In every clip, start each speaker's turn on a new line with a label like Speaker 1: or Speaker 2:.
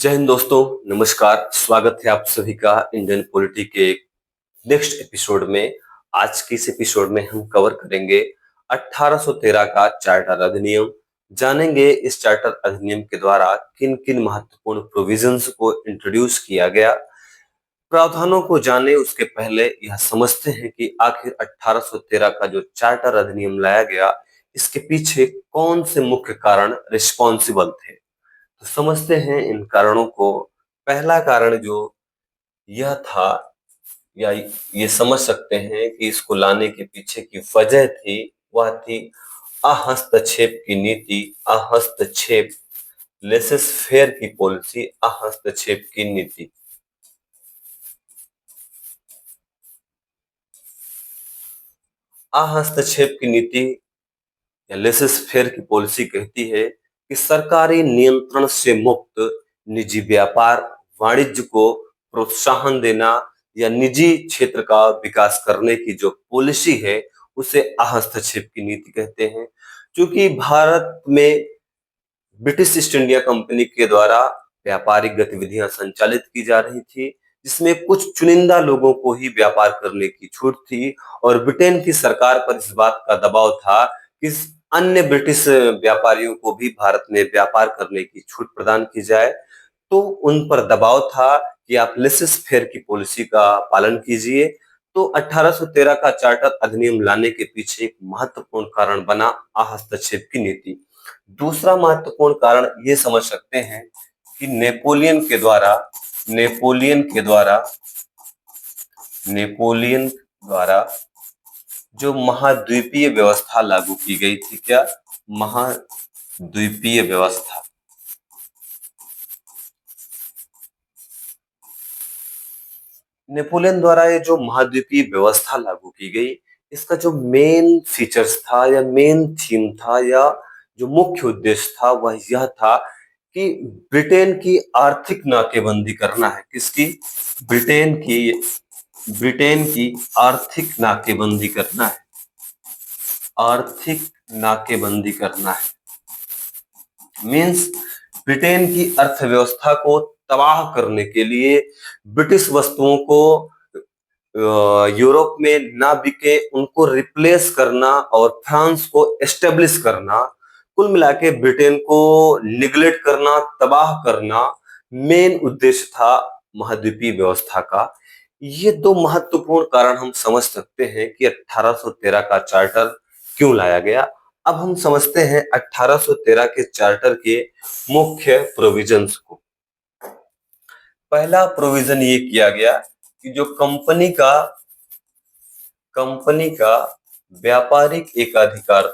Speaker 1: जय हिंद दोस्तों, नमस्कार। स्वागत है आप सभी का इंडियन पॉलिटी के नेक्स्ट एपिसोड में। आज की इस एपिसोड में हम कवर करेंगे 1813 का चार्टर अधिनियम। जानेंगे इस चार्टर अधिनियम के द्वारा किन किन महत्वपूर्ण प्रोविजंस को इंट्रोड्यूस किया गया। प्रावधानों को जाने उसके पहले यह समझते हैं कि आखिर 1813 का जो चार्टर अधिनियम लाया गया, इसके पीछे कौन से मुख्य कारण रिस्पॉन्सिबल थे। तो समझते हैं इन कारणों को। पहला कारण जो यह था, या ये समझ सकते हैं कि इसको लाने के पीछे की वजह थी, वह थी अहस्तक्षेप की नीति। अहस्तक्षेप, लेसेस फेयर की पॉलिसी, अहस्तक्षेप की नीति। अहस्तक्षेप की नीति या लेसेस फेयर की पॉलिसी कहती है कि सरकारी नियंत्रण से मुक्त निजी व्यापार वाणिज्य को प्रोत्साहन देना या निजी क्षेत्र का विकास करने की जो पॉलिसी है, उसे हस्तक्षेप की नीति कहते हैं। क्योंकि भारत में ब्रिटिश ईस्ट इंडिया कंपनी के द्वारा व्यापारिक गतिविधियां संचालित की जा रही थी, जिसमें कुछ चुनिंदा लोगों को ही व्यापार करने की छूट थी, और ब्रिटेन की सरकार पर इस बात का दबाव था कि अन्य ब्रिटिश व्यापारियों को भी भारत में व्यापार करने की छूट प्रदान की जाए। तो उन पर दबाव था कि आप लेसेस फेयर की पॉलिसी का पालन कीजिए। तो 1813 का चार्टर अधिनियम लाने के पीछे एक महत्वपूर्ण कारण बना हस्तक्षेप की नीति। दूसरा महत्वपूर्ण कारण ये समझ सकते हैं कि नेपोलियन के द्वारा जो महाद्वीपीय व्यवस्था लागू की गई थी। क्या? महाद्वीपीय व्यवस्था। नेपोलियन द्वारा ये जो महाद्वीपीय व्यवस्था लागू की गई, इसका जो मेन फीचर्स था या मेन थीम था या जो मुख्य उद्देश्य था, वह यह था कि ब्रिटेन की आर्थिक नाकेबंदी करना है। किसकी? ब्रिटेन की आर्थिक नाकेबंदी करना है। आर्थिक नाकेबंदी करना है मीन्स ब्रिटेन की अर्थव्यवस्था को तबाह करने के लिए, ब्रिटिश वस्तुओं को यूरोप में ना बिके उनको रिप्लेस करना और फ्रांस को एस्टेब्लिश करना, कुल मिला के ब्रिटेन को निगलेक्ट करना, तबाह करना मेन उद्देश्य था महाद्वीपीय व्यवस्था का। ये दो महत्वपूर्ण कारण हम समझ सकते हैं कि 1813 का चार्टर क्यों लाया गया। अब हम समझते हैं 1813 के चार्टर के मुख्य प्रोविजंस को। पहला प्रोविजन ये किया गया कि जो कंपनी का व्यापारिक एकाधिकार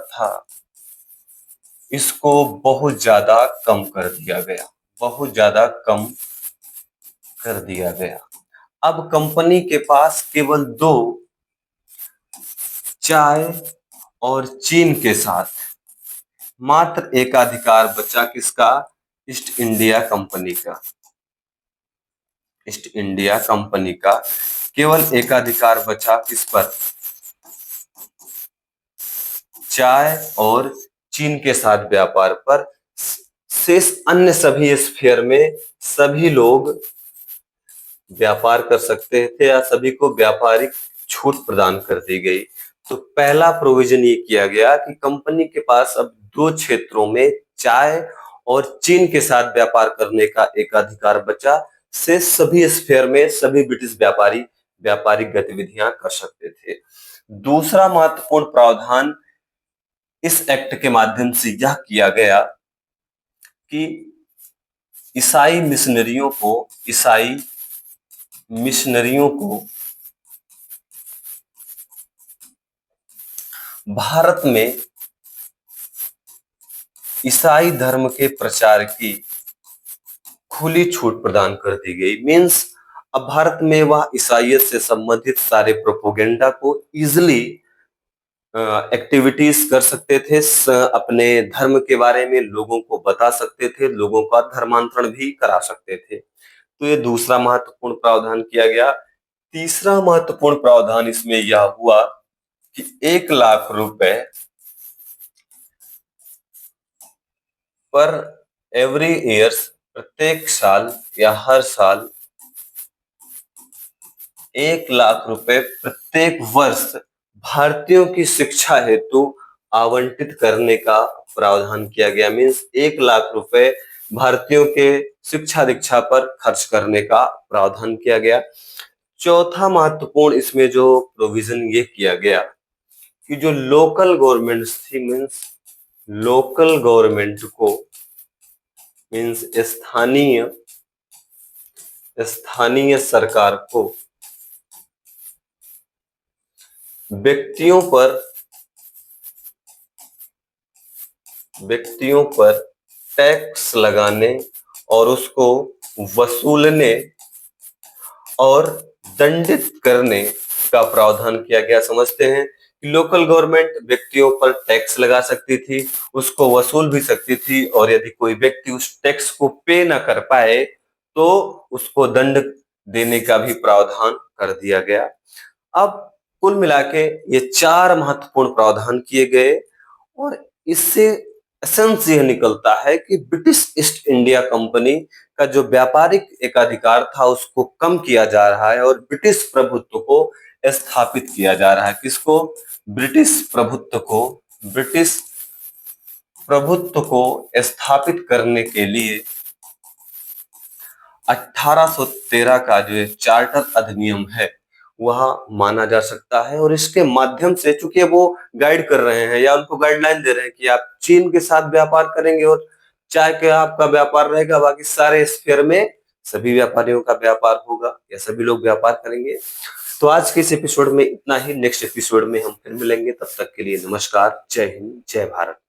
Speaker 1: था, इसको बहुत ज्यादा कम कर दिया गया। अब कंपनी के पास केवल दो, चाय और चीन के साथ मात्र एकाधिकार बचा। किसका? ईस्ट इंडिया कंपनी का केवल एकाधिकार बचा। किस पर? चाय और चीन के साथ व्यापार पर। शेष अन्य सभी स्फीयर में सभी लोग व्यापार कर सकते थे या सभी को व्यापारिक छूट प्रदान कर दी गई। तो पहला प्रोविजन ये किया गया कि कंपनी के पास अब दो क्षेत्रों में, चाय और चीन के साथ व्यापार करने का एकाधिकार बचा। से सभी स्फीयर में सभी ब्रिटिश व्यापारी व्यापारिक गतिविधियां कर सकते थे। दूसरा महत्वपूर्ण प्रावधान इस एक्ट के माध्यम से यह किया गया कि ईसाई मिशनरियों को भारत में ईसाई धर्म के प्रचार की खुली छूट प्रदान कर दी गई। मींस अब भारत में वह ईसाइयत से संबंधित सारे प्रोपोगेंडा को इजिली एक्टिविटीज कर सकते थे, अपने धर्म के बारे में लोगों को बता सकते थे, लोगों का धर्मांतरण भी करा सकते थे। तो ये दूसरा महत्वपूर्ण प्रावधान किया गया। तीसरा महत्वपूर्ण प्रावधान इसमें यह हुआ कि 1 लाख रुपए पर एवरी ईयर्स, प्रत्येक साल या हर साल 1 लाख रुपए प्रत्येक वर्ष भारतीयों की शिक्षा हेतु आवंटित करने का प्रावधान किया गया। मीन्स 1 लाख रुपए भारतीयों के शिक्षा दीक्षा पर खर्च करने का प्रावधान किया गया। चौथा महत्वपूर्ण इसमें जो प्रोविजन ये किया गया कि जो लोकल गवर्नमेंट्स थी, मीन्स लोकल गवर्नमेंट को, मीन्स स्थानीय स्थानीय सरकार को व्यक्तियों पर टैक्स लगाने और उसको वसूलने और दंडित करने का प्रावधान किया गया। समझते हैं कि लोकल गवर्नमेंट व्यक्तियों पर टैक्स लगा सकती थी, उसको वसूल भी सकती थी, और यदि कोई व्यक्ति उस टैक्स को पे ना कर पाए तो उसको दंड देने का भी प्रावधान कर दिया गया। अब कुल मिला के ये 4 महत्वपूर्ण प्रावधान किए गए, और इससे एसेंस यह निकलता है कि ब्रिटिश ईस्ट इंडिया कंपनी का जो व्यापारिक एकाधिकार था उसको कम किया जा रहा है और ब्रिटिश प्रभुत्व को स्थापित किया जा रहा है। किसको? ब्रिटिश प्रभुत्व को स्थापित करने के लिए 1813 का जो चार्टर अधिनियम है वह माना जा सकता है। और इसके माध्यम से, चूंकि वो गाइड कर रहे हैं या उनको गाइडलाइन दे रहे हैं कि आप चीन के साथ व्यापार करेंगे और चाय का आपका व्यापार रहेगा, बाकी सारे स्फीयर में सभी व्यापारियों का व्यापार होगा या सभी लोग व्यापार करेंगे। तो आज के इस एपिसोड में इतना ही। नेक्स्ट एपिसोड में हम फिर मिलेंगे, तब तक के लिए नमस्कार, जय हिंद, जय भारत।